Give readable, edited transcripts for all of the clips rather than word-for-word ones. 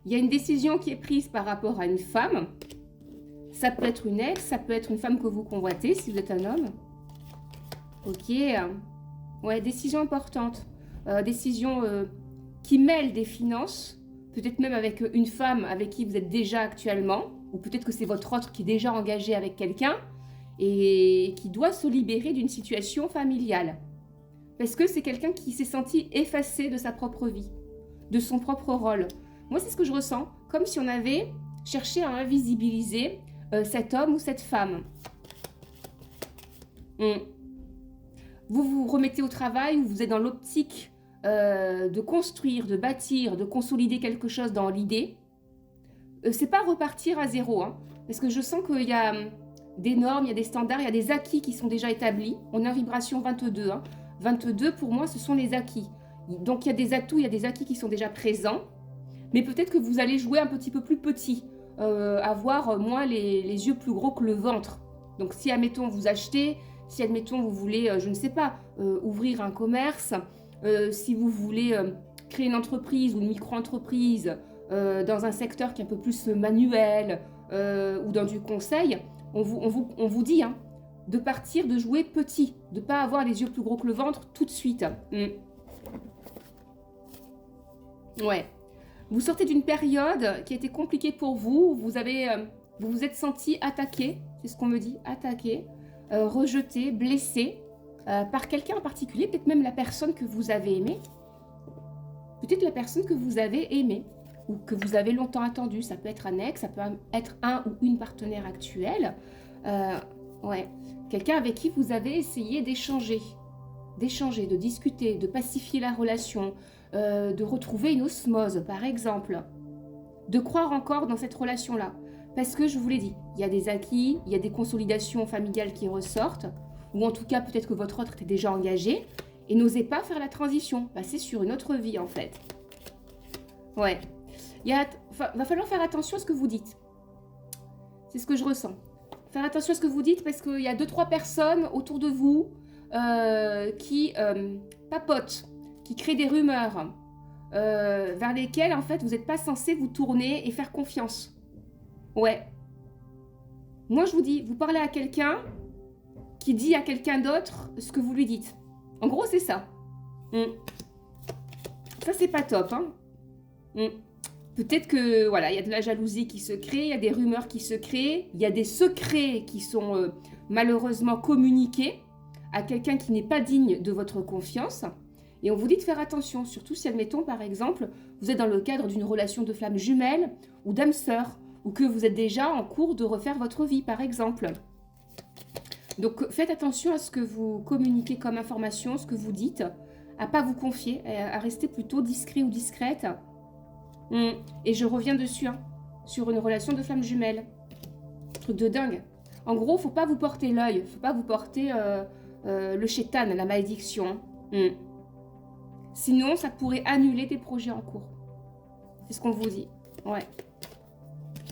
Il y a une décision qui est prise par rapport à une femme. Ça peut être une ex, ça peut être une femme que vous convoitez si vous êtes un homme. Ok. Ouais, décision importante. Décision qui mêle des finances, peut-être même avec une femme avec qui vous êtes déjà actuellement, ou peut-être que c'est votre autre qui est déjà engagé avec quelqu'un et qui doit se libérer d'une situation familiale. Parce que c'est quelqu'un qui s'est senti effacé de sa propre vie, de son propre rôle. Moi, c'est ce que je ressens, comme si on avait cherché à invisibiliser cet homme ou cette femme. Vous vous remettez au travail ou vous êtes dans l'optique de construire, de bâtir, de consolider quelque chose dans l'idée. C'est pas repartir à zéro, hein, parce que je sens qu'il y a des normes, il y a des standards, il y a des acquis qui sont déjà établis. On est en vibration 22, hein. 22, pour moi, ce sont les acquis. Donc il y a des atouts, il y a des acquis qui sont déjà présents, mais peut-être que vous allez jouer un petit peu plus petit, avoir moins les yeux plus gros que le ventre. Donc si, admettons, vous achetez, si, admettons, vous voulez, je ne sais pas, ouvrir un commerce, si vous voulez créer une entreprise ou une micro-entreprise dans un secteur qui est un peu plus manuel ou dans du conseil, on vous dit de partir, de jouer petit, de ne pas avoir les yeux plus gros que le ventre tout de suite. Ouais. Vous sortez d'une période qui a été compliquée pour vous, vous vous êtes senti attaqué, c'est ce qu'on me dit, attaqué, rejeté, blessé, par quelqu'un en particulier, peut-être même la personne que vous avez aimée, peut-être la personne que vous avez aimée, ou que vous avez longtemps attendu, ça peut être un ex, ça peut être un ou une partenaire actuelle, ouais, quelqu'un avec qui vous avez essayé d'échanger, de discuter, de pacifier la relation, de retrouver une osmose par exemple, de croire encore dans cette relation-là, parce que je vous l'ai dit, il y a des acquis, il y a des consolidations familiales qui ressortent, ou en tout cas peut-être que votre autre était déjà engagé, et n'osez pas faire la transition, passer sur une autre vie en fait. Ouais, va falloir faire attention à ce que vous dites. C'est ce que je ressens. Faire attention à ce que vous dites parce qu'il y a 2-3 personnes autour de vous qui papotent, qui créent des rumeurs, vers lesquelles en fait vous n'êtes pas censé vous tourner et faire confiance. Ouais. Moi je vous dis, vous parlez à quelqu'un qui dit à quelqu'un d'autre ce que vous lui dites. En gros c'est ça. Ça c'est pas top, hein. Peut-être que voilà, il y a de la jalousie qui se crée, il y a des rumeurs qui se créent, il y a des secrets qui sont malheureusement communiqués à quelqu'un qui n'est pas digne de votre confiance. Et on vous dit de faire attention, surtout si, admettons, par exemple, vous êtes dans le cadre d'une relation de flamme jumelle ou d'âme sœur, ou que vous êtes déjà en cours de refaire votre vie, par exemple. Donc faites attention à ce que vous communiquez comme information, ce que vous dites, à pas vous confier, à rester plutôt discret ou discrète. Et je reviens dessus, sur une relation de flamme jumelle. Truc de dingue. En gros, faut pas vous porter l'œil, faut pas vous porter le chétan, la malédiction. Sinon, ça pourrait annuler des projets en cours. C'est ce qu'on vous dit. Ouais.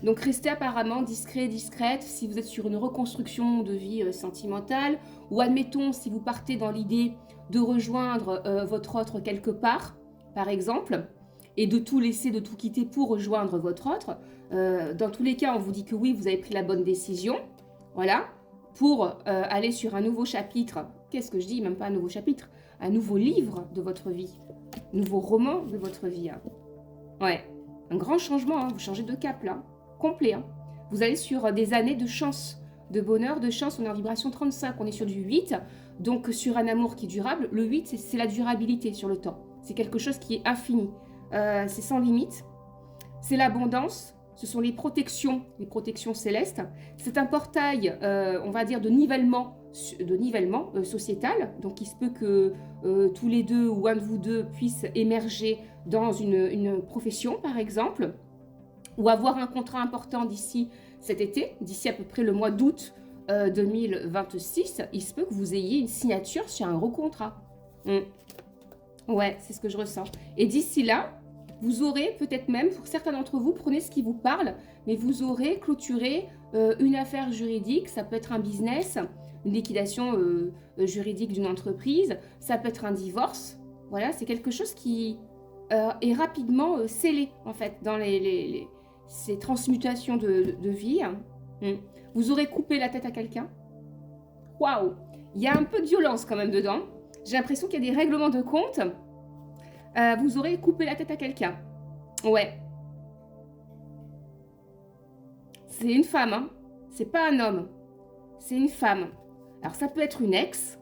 Donc restez apparemment discret, discrète si vous êtes sur une reconstruction de vie sentimentale, ou admettons si vous partez dans l'idée de rejoindre votre autre quelque part, par exemple, et de tout laisser, de tout quitter pour rejoindre votre autre. Dans tous les cas, on vous dit que oui, vous avez pris la bonne décision, voilà, pour aller sur un nouveau chapitre. Qu'est-ce que je dis? Même pas un nouveau chapitre, un nouveau livre de votre vie, un nouveau roman de votre vie. Ouais, un grand changement, vous changez de cap là, complet. Vous allez sur des années de chance, de bonheur, de chance. On est en vibration 35, on est sur du 8, donc sur un amour qui est durable. Le 8, c'est la durabilité sur le temps. C'est quelque chose qui est infini. C'est sans limite, c'est l'abondance, ce sont les protections célestes. C'est un portail, on va dire, de nivellement sociétal. Donc il se peut que tous les deux ou un de vous deux puisse émerger dans une profession, par exemple, ou avoir un contrat important d'ici cet été, d'ici à peu près le mois d'août 2026. Il se peut que vous ayez une signature sur un gros contrat. Ouais, c'est ce que je ressens. Et d'ici là, vous aurez peut-être même, pour certains d'entre vous, prenez ce qui vous parle, mais vous aurez clôturé une affaire juridique, ça peut être un business, une liquidation juridique d'une entreprise, ça peut être un divorce. Voilà, c'est quelque chose qui est rapidement scellé, en fait, dans ces transmutations de vie. Vous aurez coupé la tête à quelqu'un. Waouh! Il y a un peu de violence quand même dedans. J'ai l'impression qu'il y a des règlements de compte. Vous aurez coupé la tête à quelqu'un. Ouais. C'est une femme, hein. C'est pas un homme. C'est une femme. Alors ça peut être une ex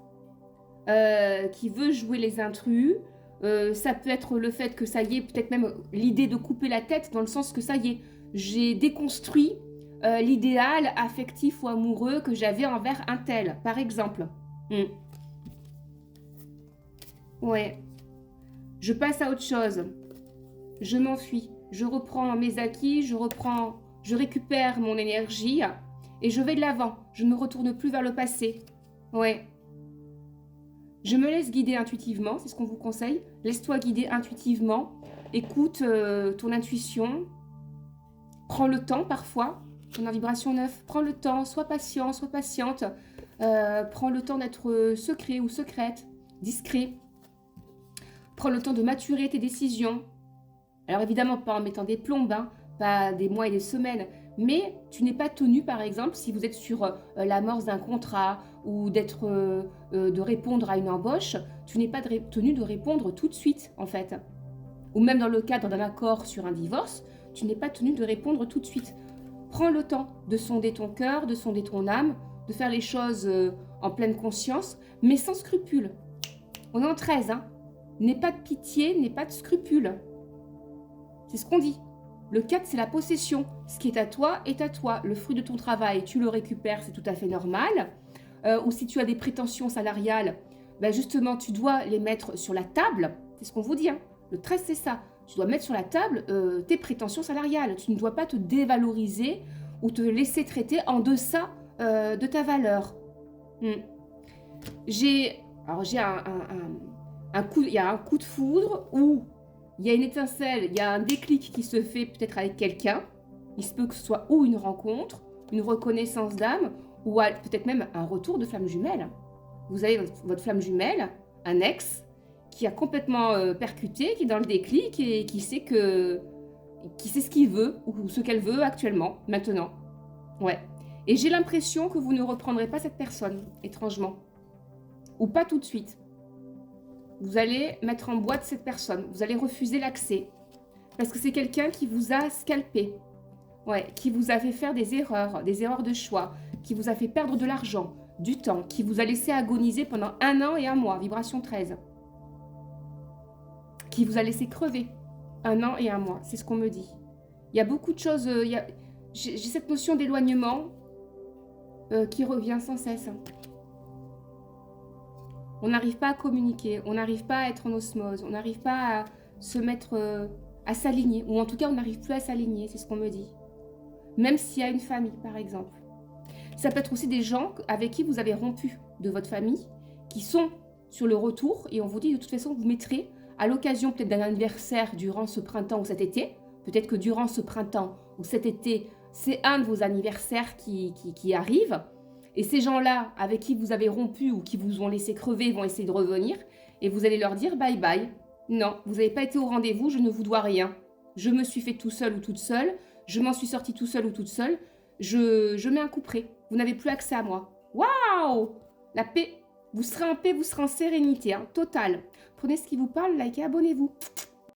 qui veut jouer les intrus. Ça peut être le fait que ça y est, peut-être même l'idée de couper la tête dans le sens que ça y est, j'ai déconstruit l'idéal affectif ou amoureux que j'avais envers un tel, par exemple. Ouais. Je passe à autre chose. Je m'enfuis. Je reprends mes acquis, je récupère mon énergie et je vais de l'avant. Je ne me retourne plus vers le passé. Ouais. Je me laisse guider intuitivement, c'est ce qu'on vous conseille. Laisse-toi guider intuitivement. Écoute ton intuition. Prends le temps parfois. On est en vibration 9. Prends le temps, sois patient, sois patiente. Prends le temps d'être secret ou secrète, discret. Prends le temps de maturer tes décisions. Alors évidemment, pas en mettant des plombes, hein, pas des mois et des semaines, mais tu n'es pas tenu, par exemple, si vous êtes sur l'amorce d'un contrat ou de répondre à une embauche, tu n'es pas tenu de répondre tout de suite, en fait. Ou même dans le cadre d'un accord sur un divorce, tu n'es pas tenu de répondre tout de suite. Prends le temps de sonder ton cœur, de sonder ton âme, de faire les choses en pleine conscience, mais sans scrupule. On est en 13, hein. N'aie pas de pitié, n'aie pas de scrupule. C'est ce qu'on dit. Le 4, c'est la possession. Ce qui est à toi est à toi. Le fruit de ton travail, tu le récupères, c'est tout à fait normal. Ou si tu as des prétentions salariales, ben justement, tu dois les mettre sur la table. C'est ce qu'on vous dit, hein. Le 13, c'est ça. Tu dois mettre sur la table tes prétentions salariales. Tu ne dois pas te dévaloriser ou te laisser traiter en deçà de ta valeur. Il y a un coup de foudre où il y a une étincelle, il y a un déclic qui se fait peut-être avec quelqu'un. Il se peut que ce soit ou une rencontre, une reconnaissance d'âme, ou peut-être même un retour de flamme jumelle. Vous avez votre flamme jumelle, un ex, qui a complètement percuté, qui est dans le déclic et qui sait ce qu'il veut ou ce qu'elle veut actuellement, maintenant. Ouais. Et j'ai l'impression que vous ne reprendrez pas cette personne, étrangement. Ou pas tout de suite. Vous allez mettre en boîte cette personne. Vous allez refuser l'accès. Parce que c'est quelqu'un qui vous a scalpé. Ouais, qui vous a fait faire des erreurs de choix, qui vous a fait perdre de l'argent, du temps, qui vous a laissé agoniser pendant 1 an et 1 mois, vibration 13. Qui vous a laissé crever 1 an et 1 mois, c'est ce qu'on me dit. Il y a beaucoup de choses, j'ai cette notion d'éloignement qui revient sans cesse. On n'arrive pas à communiquer, on n'arrive pas à être en osmose, on n'arrive pas à se mettre, à s'aligner, ou en tout cas on n'arrive plus à s'aligner, c'est ce qu'on me dit. Même s'il y a une famille, par exemple. Ça peut être aussi des gens avec qui vous avez rompu de votre famille, qui sont sur le retour, et on vous dit de toute façon vous mettrez à l'occasion peut-être d'un anniversaire durant ce printemps ou cet été, peut-être que durant ce printemps ou cet été, c'est un de vos anniversaires qui arrive. Et ces gens-là, avec qui vous avez rompu ou qui vous ont laissé crever, vont essayer de revenir. Et vous allez leur dire bye bye. Non, vous n'avez pas été au rendez-vous, je ne vous dois rien. Je me suis fait tout seul ou toute seule. Je m'en suis sortie tout seul ou toute seule. Je mets un coup près. Vous n'avez plus accès à moi. Waouh! La paix. Vous serez en paix, vous serez en sérénité, hein, totale. Prenez ce qui vous parle, likez, abonnez-vous.